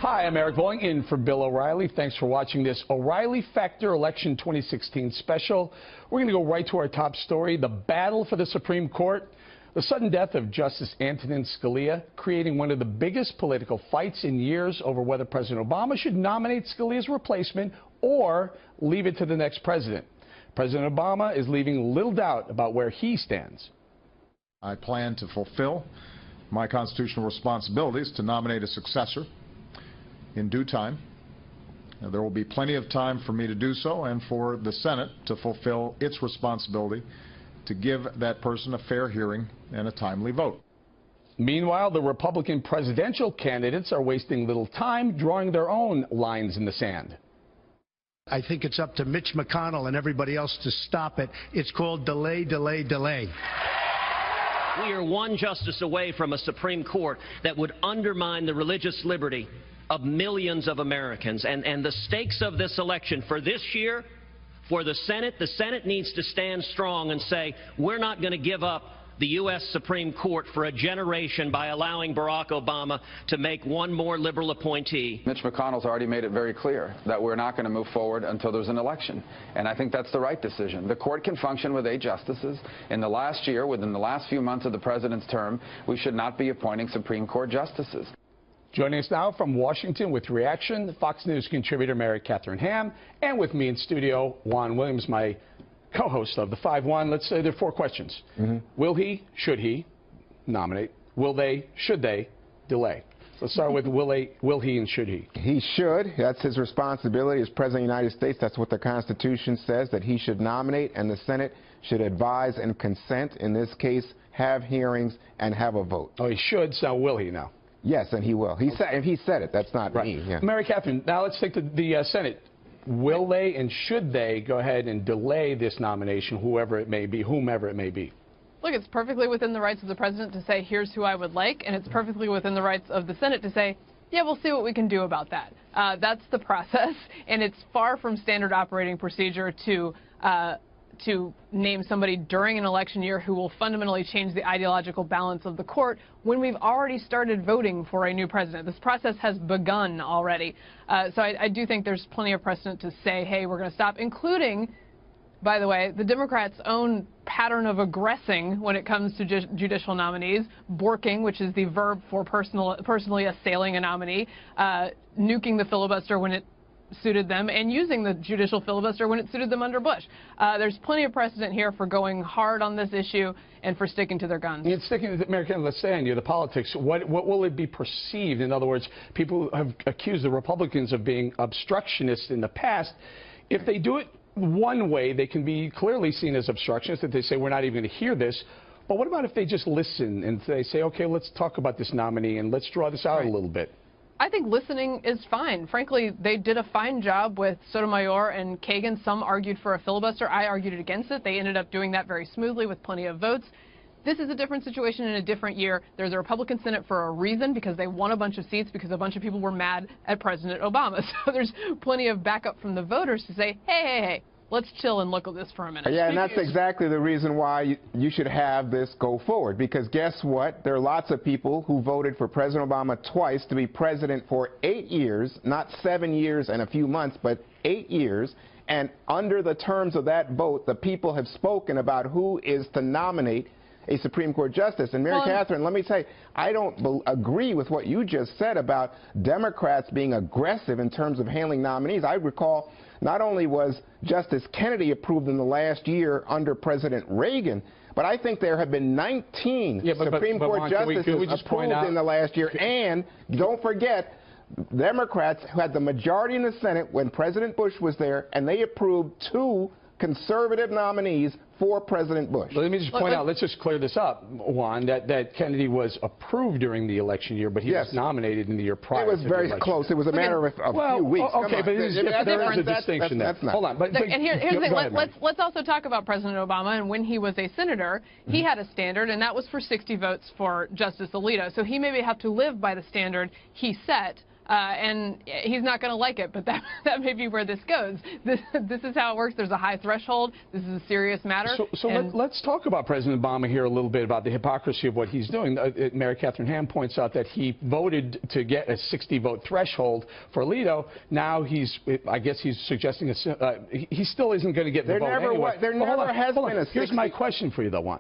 Hi, I'm Eric Bolling in for Bill O'Reilly. Thanks for watching this O'Reilly Factor Election 2016 special. We're going to go right to our top story, the battle for the Supreme Court. The sudden death of Justice Antonin Scalia, creating one of the biggest political fights in years over whether President Obama should nominate Scalia's replacement or leave it to the next president. President Obama is leaving little doubt about where he stands. I plan to fulfill my constitutional responsibilities to nominate a successor in due time. There will be plenty of time for me to do so and for the Senate to fulfill its responsibility to give that person a fair hearing and a timely vote. Meanwhile, the Republican presidential candidates are wasting little time drawing their own lines in the sand. I think it's up to Mitch McConnell and everybody else to stop it. It's called delay, delay, delay. We are one justice away from a Supreme Court that would undermine the religious liberty of millions of Americans. And the stakes of this election for this year, for the Senate needs to stand strong and say, we're not going to give up the U.S. Supreme Court for a generation by allowing Barack Obama to make one more liberal appointee. Mitch McConnell's already made it very clear that we're not going to move forward until there's an election. And I think that's the right decision. The court can function with 8 justices. In the last year, within the last few months of the president's term, we should not be appointing Supreme Court justices. Joining us now from Washington with reaction, Fox News contributor Mary Catherine Ham, and with me in studio, Juan Williams, my co-host of the 5-1. Let's say there are 4 questions. Will he, should he nominate? Will they, should they delay? Let's start with will he and should he? He should. That's his responsibility as President of the United States. That's what the Constitution says, that he should nominate, and the Senate should advise and consent, in this case, have hearings and have a vote. Oh, he should, so will he now? Yes, and he will. He said it. That's not me. Yeah. Mary Catherine, now let's take the Senate. Will they and should they go ahead and delay this nomination, whomever it may be? Look, it's perfectly within the rights of the president to say, here's who I would like, and it's perfectly within the rights of the Senate to say, yeah, we'll see what we can do about that. That's the process, and it's far from standard operating procedure to name somebody during an election year who will fundamentally change the ideological balance of the court when we've already started voting for a new president. This process has begun already. So I do think there's plenty of precedent to say, hey, we're going to stop, including, by the way, the Democrats' own pattern of aggressing when it comes to judicial nominees, borking, which is the verb for personally assailing a nominee, nuking the filibuster when it suited them, and using the judicial filibuster when it suited them under Bush. There's plenty of precedent here for going hard on this issue and for sticking to their guns. And sticking to the American, let's say, on you, the politics, what will it be perceived? In other words, people have accused the Republicans of being obstructionists in the past. If they do it one way, they can be clearly seen as obstructionists, that they say we're not even going to hear this. But what about if they just listen and they say, okay, let's talk about this nominee and let's draw this out a little bit? I think listening is fine. Frankly, they did a fine job with Sotomayor and Kagan. Some argued for a filibuster. I argued against it. They ended up doing that very smoothly with plenty of votes. This is a different situation in a different year. There's a Republican Senate for a reason, because they won a bunch of seats because a bunch of people were mad at President Obama. So there's plenty of backup from the voters to say, hey, let's chill and look at this for a minute. Yeah, and that's exactly the reason why you should have this go forward. Because guess what? There are lots of people who voted for President Obama twice to be president for 8 years, not 7 years and a few months, but 8 years. And under the terms of that vote, the people have spoken about who is to nominate a Supreme Court justice. And Mary Catherine, let me say, I don't agree with what you just said about Democrats being aggressive in terms of handling nominees. I recall not only was Justice Kennedy approved in the last year under President Reagan, but I think there have been 19 Supreme Court justices approved in the last year. And don't forget, Democrats had the majority in the Senate when President Bush was there, and they approved 2 conservative nominees for President Bush. Let me just point out, let's just clear this up, Juan, that Kennedy was approved during the election year, but he was nominated in the year prior. It was very close. It was a matter of a few weeks. Okay, but there is a distinction there. Hold on. And here's the thing. Let's also talk about President Obama. And when he was a senator, he had a standard, and that was for 60 votes for Justice Alito. So he maybe have to live by the standard he set. and he's not going to like it, but that may be where this goes. This is how it works. There's a high threshold. This is a serious matter. So let's talk about President Obama here a little bit, about the hypocrisy of what he's doing. Mary Catherine Ham points out that he voted to get a 60-vote threshold for Alito. Now I guess he's suggesting he still isn't going to get the vote anyway. There never has been a 60. Here's my question for you, though, Juan.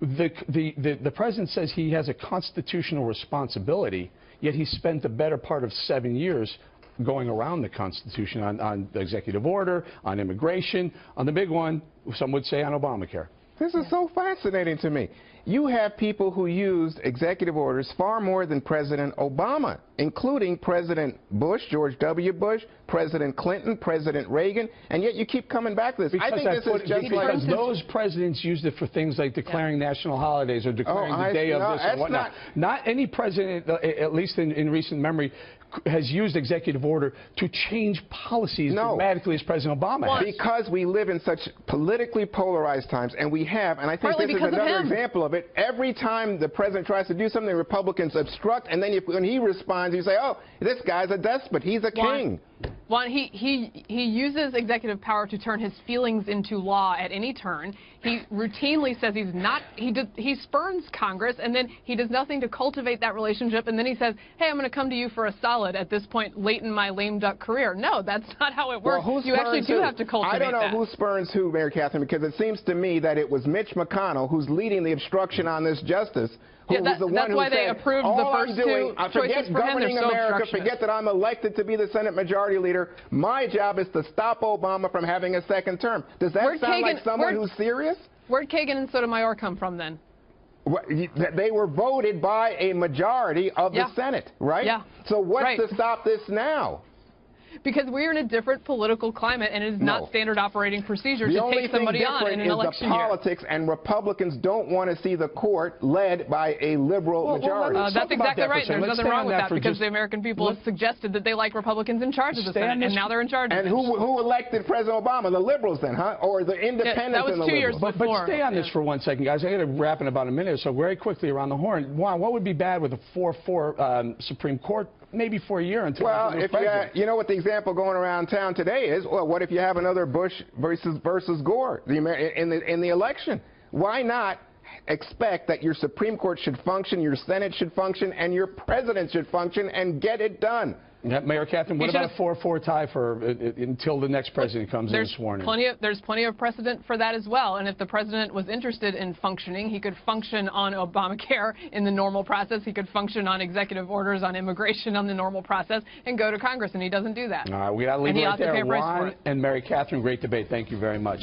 The president says he has a constitutional responsibility, yet he spent the better part of 7 years going around the Constitution on the executive order, on immigration, on the big one, some would say on Obamacare. This is so fascinating to me. You have people who used executive orders far more than President Obama, including President Bush, George W. Bush, President Clinton, President Reagan, and yet you keep coming back to this. Because I think this is just like... Because those presidents used it for things like declaring national holidays or declaring the day of this and whatnot. Not any president, at least in recent memory, has used executive order to change policies dramatically as President Obama has. Because we live in such politically polarized times, and we have, and I think this is another example of it. Every time the president tries to do something, Republicans obstruct, and then when he responds, you say, oh, this guy's a despot. He's a king. Juan, he uses executive power to turn his feelings into law at any turn. He routinely says he spurns Congress, and then he does nothing to cultivate that relationship, and then he says, hey, I'm going to come to you for a solid at this point late in my lame duck career. No, that's not how it works. Well, you actually do have to cultivate that. I don't know who spurns who, Mary Catherine, because it seems to me that it was Mitch McConnell who's leading the obstruction on this justice. That's why they approved the first two choices for him. Governing America, forget that I'm elected to be the Senate Majority Leader. My job is to stop Obama from having a second term. Does that sound like someone who's serious? Where'd Kagan and Sotomayor come from then? They were voted by a majority of the Senate, right? Yeah. So what's to stop this now? Because we're in a different political climate, and it is not standard operating procedure to take somebody on in an election year. The only thing different is the politics, and Republicans don't want to see the court led by a liberal majority. That's exactly right. There's nothing wrong with that because the American people have suggested that they like Republicans in charge of the Senate, and now they're in charge of it. And who elected President Obama? The liberals then, huh? Or the independents? That was 2 years before. But stay on this for 1 second, guys. I got to wrap in about a minute or so. Very quickly around the horn. Juan, what would be bad with a 4-4 Supreme Court? Maybe for a year until you know what the example going around town today is? Well, what if you have another Bush versus Gore in the election? Why not expect that your Supreme Court should function, your Senate should function, and your president should function and get it done? Mayor Catherine, what about a 4-4 tie until the next president comes in sworn in? There's plenty of precedent for that as well. And if the president was interested in functioning, he could function on Obamacare in the normal process. He could function on executive orders on immigration on the normal process and go to Congress, and he doesn't do that. All right, we got to leave it right there. Juan and Mary Catherine, great debate. Thank you very much.